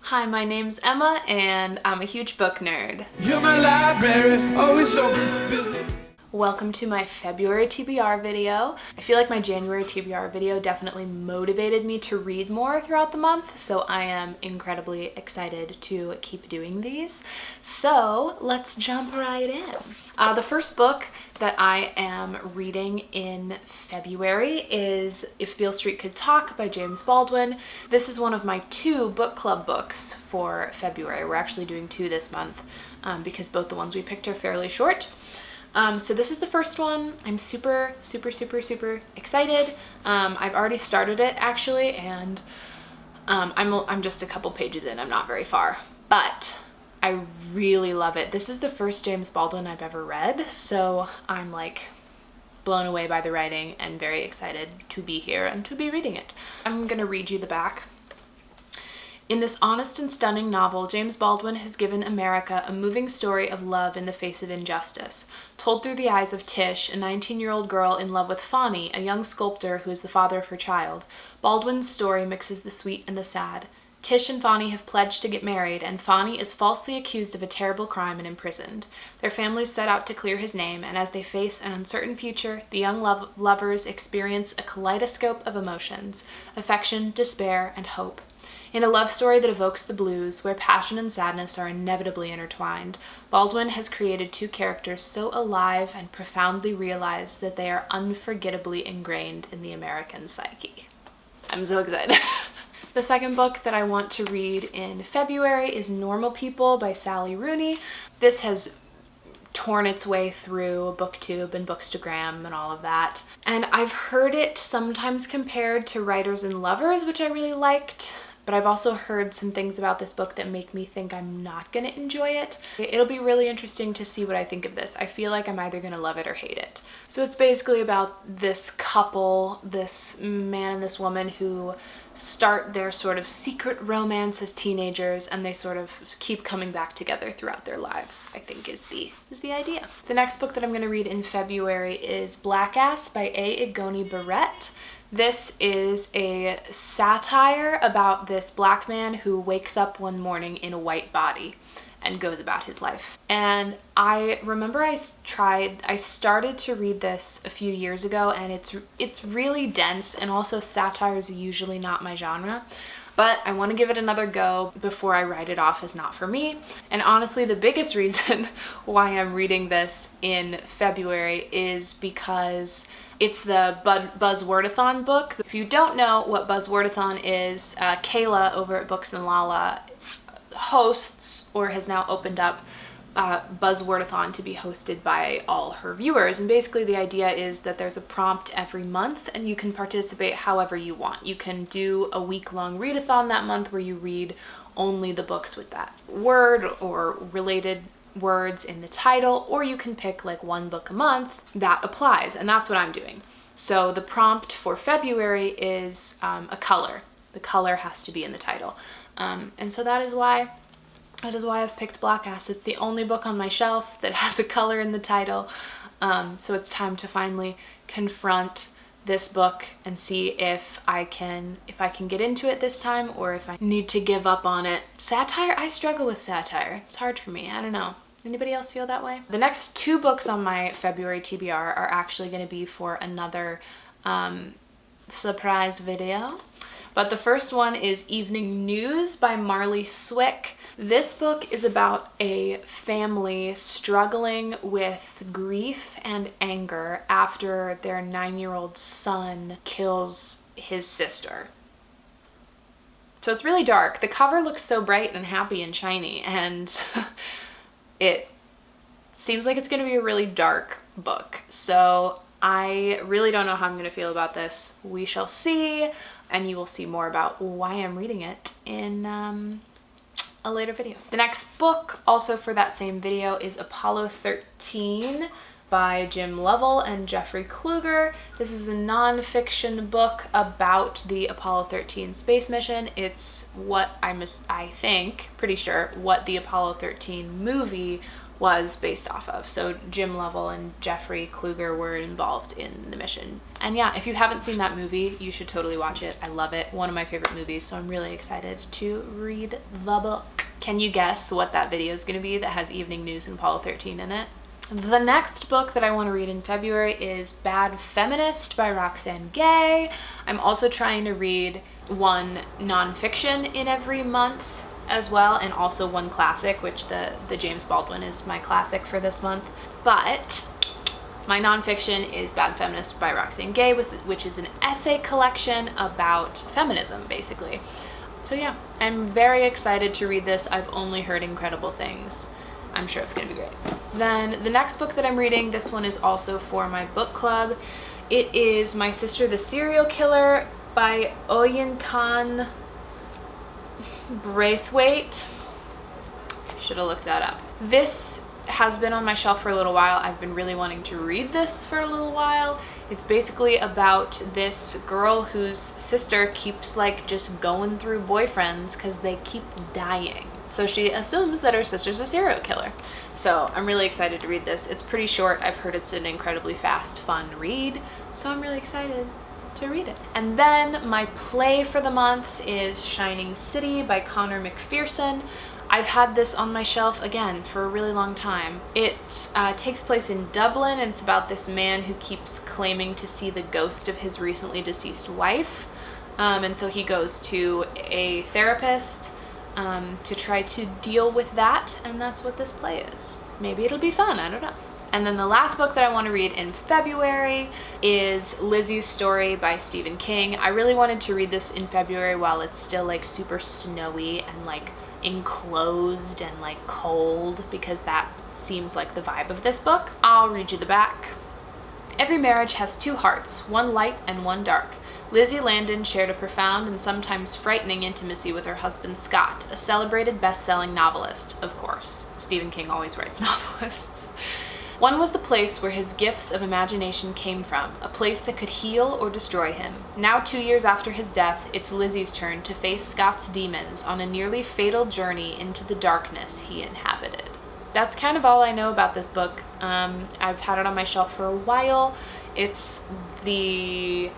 Hi, my name's Emma, and I'm a huge book nerd. You're my library, always open for business. Welcome to my February TBR video. I feel like my January TBR video definitely motivated me to read more throughout the month, so I am incredibly excited to keep doing these. So let's jump right in. The first book that I am reading in February is If Beale Street Could Talk by James Baldwin. This is one of my 2 book club books for February. We're actually doing 2 this month because both the ones we picked are fairly short. So this is the first one. I'm super excited. I've already started it actually, and I'm just a couple pages in. I'm not very far, but I really love it. This is the first James Baldwin I've ever read, so I'm like blown away by the writing and very excited to be here and to be reading it. I'm gonna read you the back. In this honest and stunning novel, James Baldwin has given America a moving story of love in the face of injustice. Told through the eyes of Tish, a 19-year-old girl in love with Fonny, a young sculptor who is the father of her child, Baldwin's story mixes the sweet and the sad. Tish and Fonny have pledged to get married, and Fonny is falsely accused of a terrible crime and imprisoned. Their families set out to clear his name, and as they face an uncertain future, the young lovers experience a kaleidoscope of emotions: affection, despair, and hope. In a love story that evokes the blues, where passion and sadness are inevitably intertwined, Baldwin has created 2 characters so alive and profoundly realized that they are unforgettably ingrained in the American psyche. I'm so excited. The second book that I want to read in February is Normal People by Sally Rooney. This has torn its way through BookTube and Bookstagram and all of that. And I've heard it sometimes compared to Writers and Lovers, which I really liked. But I've also heard some things about this book that make me think I'm not going to enjoy it. It'll be really interesting to see what I think of this. I feel like I'm either going to love it or hate it. So it's basically about this couple, this man and this woman who start their sort of secret romance as teenagers, and they sort of keep coming back together throughout their lives, I think is the idea. The next book that I'm going to read in February is Blackass by A. Igoni Barrett. This is a satire about this black man who wakes up one morning in a white body and goes about his life. And I remember I started to read this a few years ago, and it's really dense, and also satire is usually not my genre. But I want to give it another go before I write it off as not for me. And honestly, the biggest reason why I'm reading this in February is because it's the Buzzwordathon book. If you don't know what Buzzwordathon is, Kayla over at Books and Lala hosts, or has now opened up, Buzzwordathon to be hosted by all her viewers. And basically the idea is that there's a prompt every month and you can participate however you want. You can do a week-long readathon that month where you read only the books with that word or related words in the title, or you can pick like 1 book a month that applies, and that's what I'm doing. So the prompt for February is a color. The color has to be in the title. And so that is why I've picked Blackass. It's the only book on my shelf that has a color in the title. So it's time to finally confront this book and see if I can get into it this time, or if I need to give up on it. Satire, I struggle with satire. It's hard for me. I don't know. Anybody else feel that way? The next 2 books on my February TBR are actually going to be for another surprise video. But the first one is Evening News by Marley Swick. This book is about a family struggling with grief and anger after their 9-year-old son kills his sister. So it's really dark. The cover looks so bright and happy and shiny, and it seems like it's going to be a really dark book. So I really don't know how I'm going to feel about this. We shall see, and you will see more about why I'm reading it in a later video. The next book, also for that same video, is Apollo 13 by Jim Lovell and Jeffrey Kluger. This is a non-fiction book about the Apollo 13 space mission. It's what pretty sure what the Apollo 13 movie was based off of. So Jim Lovell and Jeffrey Kluger were involved in the mission. And yeah, if you haven't seen that movie, you should totally watch it. I love it. One of my favorite movies, so I'm really excited to read the book. Can you guess what that video is going to be that has Evening News and Apollo 13 in it? The next book that I want to read in February is Bad Feminist by Roxane Gay. I'm also trying to read one nonfiction in every month as well, and also one classic, which the James Baldwin is my classic for this month. But my nonfiction is Bad Feminist by Roxane Gay, which is an essay collection about feminism, basically. So yeah, I'm very excited to read this. I've only heard incredible things. I'm sure it's gonna be great. Then the next book that I'm reading, this one is also for my book club. It is My Sister the Serial Killer by Oyin Khan Braithwaite. Should have looked that up. This has been on my shelf for a little while. I've been really wanting to read this for a little while. It's basically about this girl whose sister keeps like just going through boyfriends because they keep dying. So she assumes that her sister's a serial killer. So I'm really excited to read this. It's pretty short. I've heard it's an incredibly fast, fun read. So I'm really excited to read it. And then my play for the month is Shining City by Connor McPherson. I've had this on my shelf again for a really long time. It takes place in Dublin, and it's about this man who keeps claiming to see the ghost of his recently deceased wife. And so he goes to a therapist to try to deal with that, and that's what this play is. Maybe it'll be fun, I don't know. And then the last book that I want to read in February is Lizzie's Story by Stephen King. I really wanted to read this in February while it's still like super snowy and like enclosed and like cold, because that seems like the vibe of this book. I'll read you the back. Every marriage has two hearts, one light and one dark. Lizzie Landon shared a profound and sometimes frightening intimacy with her husband Scott, a celebrated best-selling novelist. Of course, Stephen King always writes novelists. One was the place where his gifts of imagination came from, a place that could heal or destroy him. Now, 2 years after his death, it's Lizzie's turn to face Scott's demons on a nearly fatal journey into the darkness he inhabited. That's kind of all I know about this book. I've had it on my shelf for a while. It's the...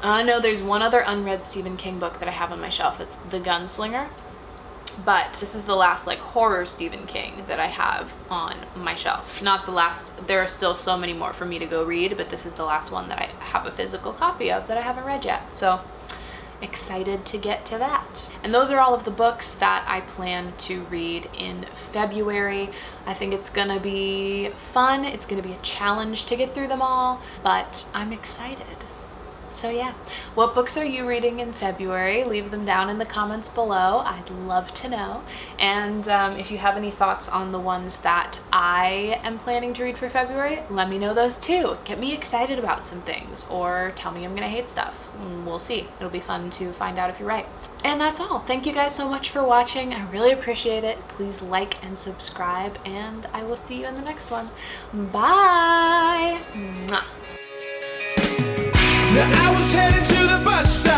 no, there's one other unread Stephen King book that I have on my shelf. It's The Gunslinger. But this is the last like horror Stephen King that I have on my shelf. Not the last, there are still so many more for me to go read, but this is the last one that I have a physical copy of that I haven't read yet. So excited to get to that. And those are all of the books that I plan to read in February. I think it's gonna be fun. It's gonna be a challenge to get through them all, but I'm excited. So yeah, what books are you reading in February? Leave them down in the comments below. I'd love to know. And if you have any thoughts on the ones that I am planning to read for February, let me know those too. Get me excited about some things, or tell me I'm gonna hate stuff. We'll see. It'll be fun to find out if you're right. And that's all. Thank you guys so much for watching. I really appreciate it. Please like and subscribe, and I will see you in the next one. Bye! Mwah. Now I was headed to the bus stop.